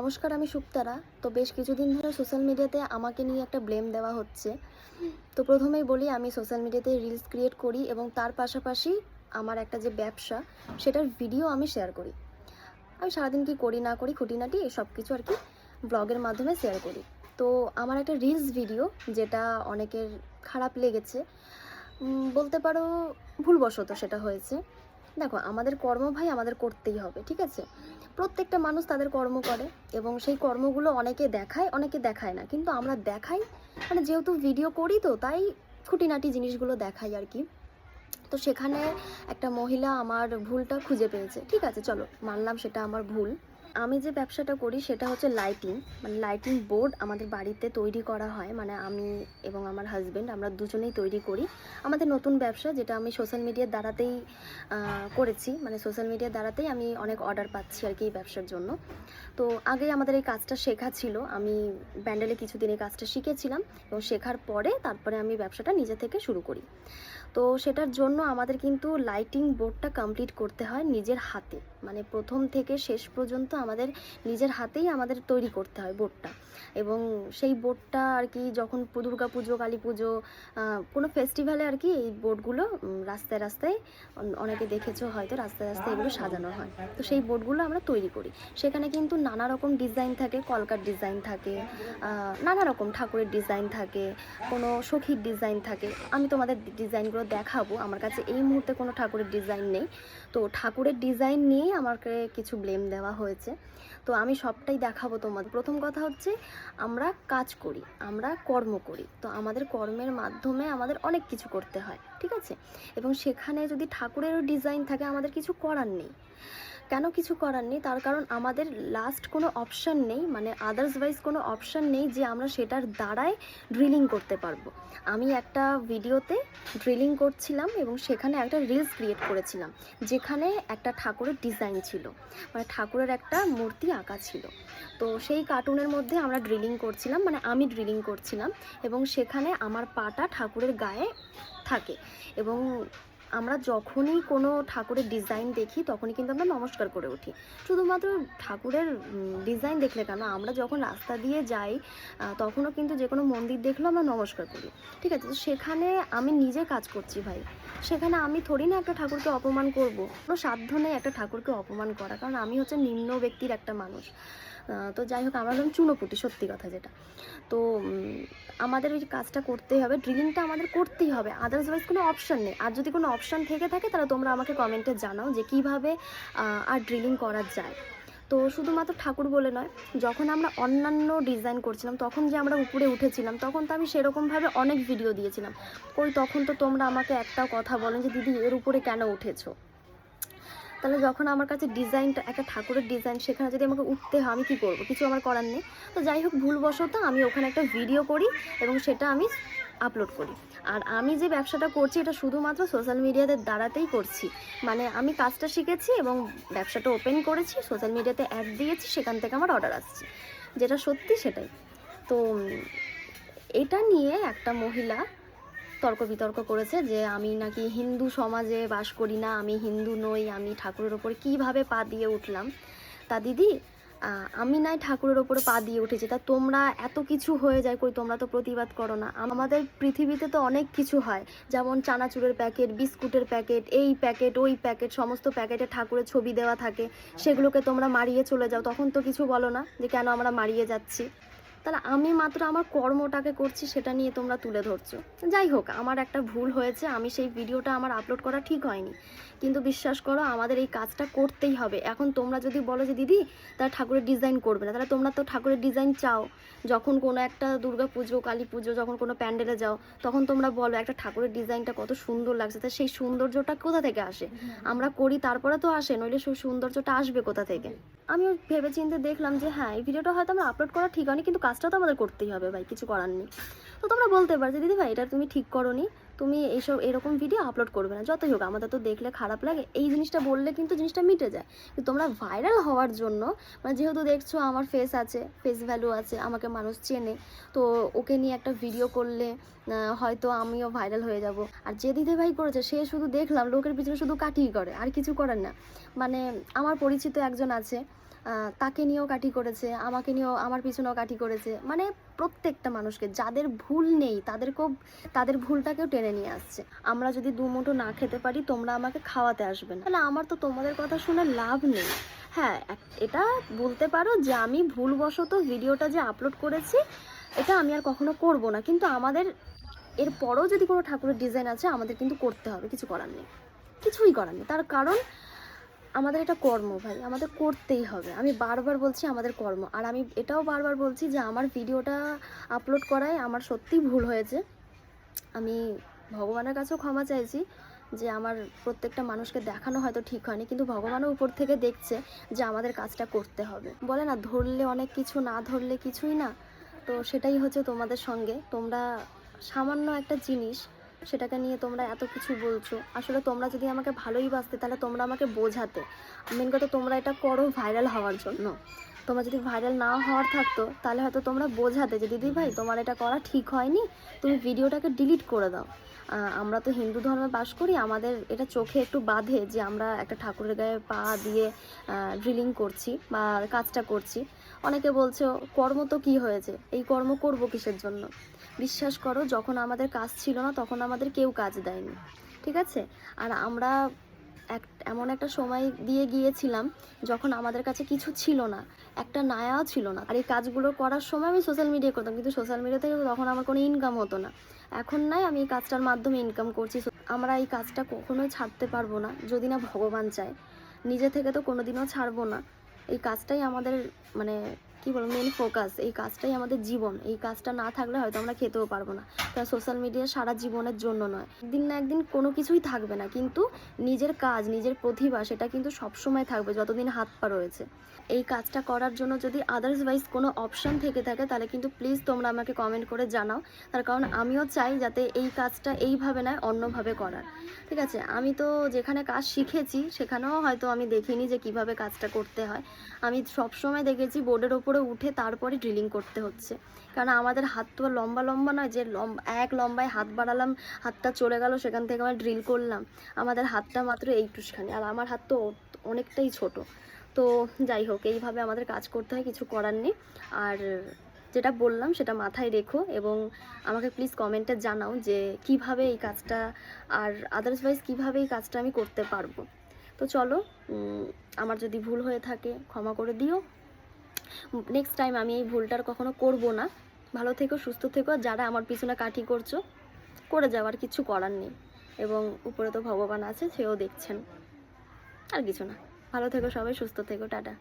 নমস্কার, আমি সুপ্তারা। তো বেশ কিছুদিন ধরে সোশ্যাল মিডিয়াতে আমাকে নিয়ে একটা ব্লেম দেওয়া হচ্ছে। তো প্রথমেই বলি, আমি সোশ্যাল মিডিয়াতে রিলস ক্রিয়েট করি এবং তার পাশাপাশি আমার একটা যে ব্যবসা, সেটার ভিডিও আমি শেয়ার করি। আমি সারাদিন কি করি না করি, খুঁটিনাটি সব কিছু আর কি ব্লগের মাধ্যমে শেয়ার করি। তো আমার একটা রিলস ভিডিও, যেটা অনেকের খারাপ লেগেছে, বলতে পারো ভুলবশত সেটা হয়েছে। দেখো, আমাদের কর্ম ভাই আমাদের করতেই হবে, ঠিক আছে? প্রত্যেকটা মানুষ তাদের কর্ম করে এবং সেই কর্মগুলো অনেকে দেখায়, অনেকে দেখায় না, কিন্তু আমরা দেখাই। মানে যেহেতু ভিডিও করি, তো তাই খুঁটিনাটি জিনিসগুলো দেখাই আর কি। তো সেখানে একটা মহিলা আমার ভুলটা খুঁজে পেয়েছে। ঠিক আছে, চলো মানলাম সেটা আমার ভুল। আমি যে ব্যবসাটা করি সেটা হচ্ছে লাইটিং, মানে লাইটিং বোর্ড আমাদের বাড়িতে তৈরি করা হয়। মানে আমি এবং আমার হাজব্যান্ড, আমরা দুজনেই তৈরি করি। আমাদের নতুন ব্যবসা, যেটা আমি সোশ্যাল মিডিয়ার দ্বারাতেই করেছি। মানে সোশ্যাল মিডিয়ার দ্বারাতেই আমি অনেক অর্ডার পাচ্ছি আর কি এই ব্যবসার জন্য। তো আগেই আমাদের এই কাজটা শেখা ছিল। আমি ব্যান্ডেলে কিছুদিন এই কাজটা শিখেছিলাম এবং শেখার পরে তারপরে আমি ব্যবসাটা নিজে থেকে শুরু করি। তো সেটার জন্য আমাদের কিন্তু লাইটিং বোর্ডটা কমপ্লিট করতে হয় নিজের হাতে। মানে প্রথম থেকে শেষ পর্যন্ত আমাদের নিজের হাতেই আমাদের তৈরি করতে হয় বোর্ডটা। এবং সেই বোর্ডটা আর কি যখন দুর্গা পুজো, কালী পুজো, কোনো ফেস্টিভ্যালে আর কি এই বোর্ডগুলো রাস্তায় রাস্তায়, অনেকে দেখেছো হয়তো, রাস্তায় রাস্তায় এগুলো সাজানো হয়। তো সেই বোর্ডগুলো আমরা তৈরি করি। সেখানে কিন্তু নানা রকম ডিজাইন থাকে, কলকার ডিজাইন থাকে, নানা রকম ঠাকুরের ডিজাইন থাকে, কোনো সখীর ডিজাইন থাকে। আমি তোমাদের ডিজাইনগুলো দেখাবো। আমার কাছে এই মুহূর্তে কোনো ঠাকুরের ডিজাইন নেই। তো ঠাকুরের ডিজাইন নিয়েই আমাকে কিছু ব্লেম দেওয়া হয়েছে। তো আমি সবটাই দেখাবো তোমাদের। প্রথম কথা হচ্ছে, আমরা কাজ করি, আমরা কর্ম করি। তো আমাদের কর্মের মাধ্যমে আমাদের অনেক কিছু করতে হয়, ঠিক আছে? এবং সেখানে যদি ঠাকুরেরও ডিজাইন থাকে, আমাদের কিছু করার নেই। কেন কিছু করার নেই? তার কারণ আমাদের লাস্ট কোনো অপশান নেই, মানে আদার্সওয়াইজ কোনো অপশান নেই যে আমরা সেটার দ্বারাই ড্রিলিং করতে পারবো। আমি একটা ভিডিওতে ড্রিলিং করছিলাম এবং সেখানে একটা রিলস ক্রিয়েট করেছিলাম, যেখানে একটা ঠাকুরের ডিজাইন ছিল, মানে ঠাকুরের একটা মূর্তি আঁকা ছিল। তো সেই কার্টুনের মধ্যে আমরা ড্রিলিং করছিলাম, মানে আমি ড্রিলিং করছিলাম এবং সেখানে আমার পাটা ঠাকুরের গায়ে থাকে। এবং আমরা যখনই কোনো ঠাকুরের ডিজাইন দেখি, তখনই কিন্তু আমরা নমস্কার করে উঠি। শুধুমাত্র ঠাকুরের ডিজাইন দেখলে কেন, আমরা যখন রাস্তা দিয়ে যাই তখনও কিন্তু যে কোনো মন্দির দেখলেও আমরা নমস্কার করি, ঠিক আছে? তো সেখানে আমি নিজে কাজ করছি ভাই। সেখানে আমি থোড়ি না একটা ঠাকুরকে অপমান করব। কোনো সাধ্য নেই একটা ঠাকুরকে অপমান করা, কারণ আমি হচ্ছে নিম্ন ব্যক্তির একটা মানুষ। তো যাই হোক, আমরা হলাম চুনোপুটি, সত্যি কথা যেটা। তো আমাদের ওই কাজটা করতেই হবে, ড্রিলিংটা আমাদের করতেই হবে, আদার্সওয়াইজ কোনো অপশান নেই। আর যদি কোনো অপশান থেকে থাকে, তাহলে তোমরা আমাকে কমেন্টে জানাও যে কীভাবে আর ড্রিলিং করা যায়। তো শুধুমাত্র ঠাকুর বলে নয়, যখন আমরা অন্যান্য ডিজাইন করছিলাম, তখন যে আমরা উপরে উঠেছিলাম, তখন তো আমি সেরকমভাবে অনেক ভিডিও দিয়েছিলাম। তখন তো তোমরা আমাকে একটাও কথা বলেন যে দিদি এর উপরে কেন উঠেছো? তাহলে যখন আমার কাছে ডিজাইনটা, একটা ঠাকুরের ডিজাইন, সেখানে যদি আমাকে উঠতে হয়, আমি কী করবো? কিছু আমার করার নেই। তো যাই হোক, ভুলবশত আমি ওখানে একটা ভিডিও করি এবং সেটা আমি আপলোড করি। আর আমি যে ব্যবসাটা করছি, এটা শুধুমাত্র সোশ্যাল মিডিয়াতে দ্বারাতেই করছি। মানে আমি কাজটা শিখেছি এবং ব্যবসাটা ওপেন করেছি, সোশ্যাল মিডিয়াতে অ্যাড দিয়েছি, সেখান থেকে আমার অর্ডার আসছে, যেটা সত্যি সেটাই। তো এটা নিয়ে একটা মহিলা তর্ক বিতর্ক করেছে যে আমি নাকি হিন্দু সমাজে বাস করি না, আমি হিন্দু নই, আমি ঠাকুরের ওপরে কীভাবে পা দিয়ে উঠলাম। তা দিদি, আমি নাই ঠাকুরের ওপরে পা দিয়ে উঠেছি, তা তোমরা এত কিছু হয়ে যায়, তোমরা তো প্রতিবাদ করো না? আমাদের পৃথিবীতে তো অনেক কিছু হয়, যেমন চানাচুরের প্যাকেট, বিস্কুটের প্যাকেট, এই প্যাকেট ওই প্যাকেট, সমস্ত প্যাকেটে ঠাকুরের ছবি দেওয়া থাকে। সেগুলোকে তোমরা মারিয়ে চলে যাও, তখন তো কিছু বলো না যে কেন আমরা মারিয়ে যাচ্ছি। তাহলে আমি মাত্র আমার কর্মটাকে করছি, সেটা নিয়ে তোমরা তুলে ধরছো। যাই হোক, আমার একটা ভুল হয়েছে, আমি সেই ভিডিওটা আমার আপলোড করা ঠিক হয়নি, কিন্তু বিশ্বাস করো আমাদের এই কাজটা করতেই হবে। এখন তোমরা যদি বলো যে দিদি তারা ঠাকুরের ডিজাইন করবে না, তাহলে তোমরা তো ঠাকুরের ডিজাইন চাও। যখন কোনো একটা দুর্গা পুজো, কালী পুজো, যখন কোনো প্যান্ডেলে যাও, তখন তোমরা বলো একটা ঠাকুরের ডিজাইনটা কত সুন্দর লাগছে, তা সেই সৌন্দর্যটা কোথা থেকে আসে? আমরা করি তারপরে তো আসে, নইলে সেই সৌন্দর্যটা আসবে কোথা থেকে? আমিও ভেবে চিন্তে দেখলাম যে হ্যাঁ, এই ভিডিওটা হয়তো আমরা আপলোড করা ঠিক হয়নি, কিন্তু কাজটা তো আমাদের করতেই হবে ভাই, কিছু করার নেই। তো তোমরা বলতে পারো যে দিদি ভাই এটা তুমি ঠিক করোনি, তুমি এরকম ভিডিও আপলোড করবে না। যতই হোক, আমাদের তো দেখলে খারাপ লাগে, এই জিনিসটা বললে কিন্তু জিনিসটা মিটে যায়। কিন্তু তোমরা ভাইরাল হওয়ার জন্য, মানে যেহেতু দেখছো আমার ফেস আছে, ফেস ভ্যালু আছে, আমাকে মানুষ চেনে, তো ওকে নিয়ে একটা ভিডিও করলে হয়তো আমিও ভাইরাল হয়ে যাব। আর যে দিদি ভাই করেছে, সে শুধু দেখলাম লোকের পিছনে শুধু কাটিয়ে করে, আর কিছু করেন না। মানে আমার পরিচিত একজন আছে, তাকে নিয়েও কাঠি করেছে, আমাকে নিয়েও, আমার পিছনেও কাঠি করেছে, মানে প্রত্যেকটা মানুষকে, যাদের ভুল নেই তাদেরকেও, তাদের ভুলটাকেও টেনে নিয়ে আসছে। আমরা যদি দু মুঠো না খেতে পারি তোমরা আমাকে খাওয়াতে আসবে না, তাহলে আমার তো তোমাদের কথা শুনে লাভ নেই। হ্যাঁ, এটা বলতে পারো যে আমি ভুলবশত ভিডিওটা যে আপলোড করেছি এটা আমি আর কখনো করব না, কিন্তু আমাদের এরপরও যদি কোনো ঠাকুরের ডিজাইন আছে আমাদের কিন্তু করতে হবে, কিছু করার নেই, কিছুই করার নেই। তার কারণ আমাদের এটা কর্ম ভাই, আমাদের করতেই হবে। আমি বারবার বলছি আমাদের কর্ম। আর আমি এটাও বারবার বলছি যে আমার ভিডিওটা আপলোড করায় আমার সত্যিই ভুল হয়েছে। আমি ভগবানের কাছেও ক্ষমা চাইছি যে আমার প্রত্যেকটা মানুষকে দেখানো হয়তো ঠিক হয়নি, কিন্তু ভগবানও উপর থেকে দেখছে যে আমাদের কাজটা করতে হবে। বলে না, ধরলে অনেক কিছু, না ধরলে কিছুই না। তো সেটাই হচ্ছে তোমাদের সঙ্গে। তোমরা সামান্য একটা জিনিস, সেটাকে নিয়ে তোমরা এত কিছু বলছো। আসলে তোমরা যদি আমাকে ভালোই বাসতে তাহলে তোমরা আমাকে বোঝাতে। মেন কথা, তোমরা এটা করো ভাইরাল হওয়ার জন্য। তোমরা যদি ভাইরাল না হওয়ার থাকতো তাহলে হয়তো তোমরা বোঝাতে যে দিদি ভাই তোমার এটা করা ঠিক হয়নি, তুমি ভিডিওটাকে ডিলিট করে দাও। আমরা তো হিন্দু ধর্মে বাস করি, আমাদের এটা চোখে একটু বাধে যে আমরা একটা ঠাকুরের গায়ে পা দিয়ে ড্রিলিং করছি বা কাজটা করছি। অনেকে বলছে কর্ম তো কী হয়েছে, এই কর্ম করব কিসের জন্য? বিশ্বাস করো, যখন আমাদের কাজ ছিল না তখন আমাদের কেউ কাজ দেয়নি, ঠিক আছে? আর আমরা এমন একটা সময় দিয়ে গিয়েছিলাম যখন আমাদের কাছে কিছু ছিল না, একটা নায়াও ছিল না। আর এই কাজগুলো করার সময় আমি সোশ্যাল মিডিয়া করতাম, কিন্তু সোশ্যাল মিডিয়া থেকে তখন আমার কোনো ইনকাম হতো না। এখন নাই, আমি এই কাজটার মাধ্যমে ইনকাম করছি। আমরা এই কাজটা কখনোই ছাড়তে পারবো না যদি না ভগবান চায়। নিজে থেকে তো কোনোদিনও ছাড়বো না। এই কাজটাই আমাদের, মানে কী বলবো, মেন ফোকাস। এই কাজটাই আমাদের জীবন। এই কাজটা না থাকলে হয়তো আমরা খেতেও পারবো না। তাই সোশ্যাল মিডিয়া সারা জীবনের জন্য নয়, একদিন না একদিন কোনো কিছুই থাকবে না, কিন্তু নিজের কাজ, নিজের প্রতিভা, সেটা কিন্তু সবসময় থাকবে যতদিন হাত পা রয়েছে। এই কাজটা করার জন্য যদি আদার্সওয়াইজ কোনো অপশান থেকে থাকে তাহলে কিন্তু প্লিজ তোমরা আমাকে কমেন্ট করে জানাও। তার কারণ আমিও চাই যাতে এই কাজটা এইভাবে নয়, অন্যভাবে করার। ঠিক আছে? আমি তো যেখানে কাজ শিখেছি সেখানেও হয়তো আমি দেখিনি যে কিভাবে কাজটা করতে হয়। আমি সবসময় দেখেছি বোর্ডের ওপরে উঠে তারপরে ড্রিলিং করতে হচ্ছে, কারণ আমাদের হাত তো লম্বা লম্বা নয় যে এক লম্বায় হাত বাড়ালাম, হাতটা চলে গেল, সেখান থেকে আমরা ড্রিল করলাম। আমাদের হাতটা মাত্র এইটুখানি, আর আমার হাত তো অনেকটাই ছোট। তো যাই হোক, এইভাবে আমাদের কাজ করতে হয়, কিছু করার নেই। আর যেটা বললাম সেটা মাথায় রেখো এবং আমাকে প্লিজ কমেন্টে জানাও যে কিভাবে এই কাজটা, আর আদার্সওয়াইজ কীভাবে এই কাজটা আমি করতে পারবো। তো চলো, আমার যদি ভুল হয়ে থাকে ক্ষমা করে দিও। নেক্সট টাইম আমি এই ভুলটার কখনো করব না। ভালো থেকো, সুস্থ থেকো। যারা আমার পিছনে কাঠি করছো, করে যাওয়ার কিছু করার নেই, এবং উপরে তো ভগবান আছে, সেও দেখছেন। আর কিছু না। ভালো থেকো সবাই, সুস্থ থেকো, টাটা।